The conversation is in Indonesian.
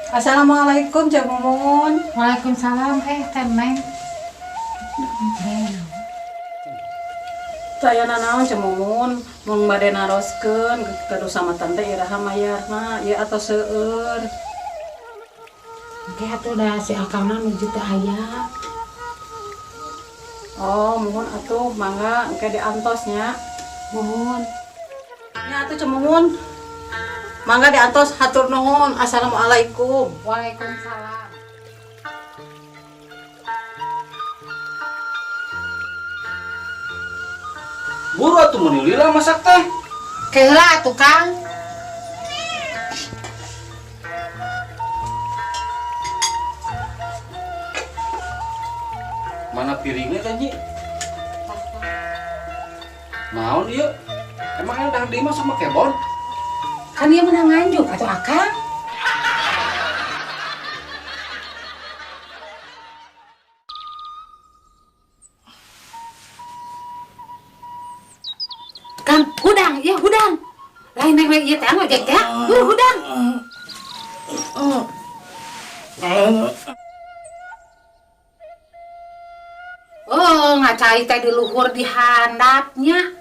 Assalamualaikum Cak Mumun. Waalaikumsalam, Teh Neng. Saya nanaon Cak Mumun, mun bade naroskeun kadu sama tante iraha mayarna, ieu atos seueur. Oke, atuh dah si akangna nuju teh aya. Oh, muhun atuh mangga engke diantosnya. Muhun. Nya atuh Cak Mumun. Mangga diantos hatur nuhun. Assalamualaikum. Waalaikumsalam. Buru atuh mun lila masak teh. Keula atuh Kang. Mana piringnya teh Nyi? Naon ieu? Emang udah dimas sama kebon? Kan dia menang nganjuk atuh Akang. Kang, hudang, ya hudang. Lain neng ieu teh ngojek teh. Hudang. Oh, ngacai teh di luhur di handapnya.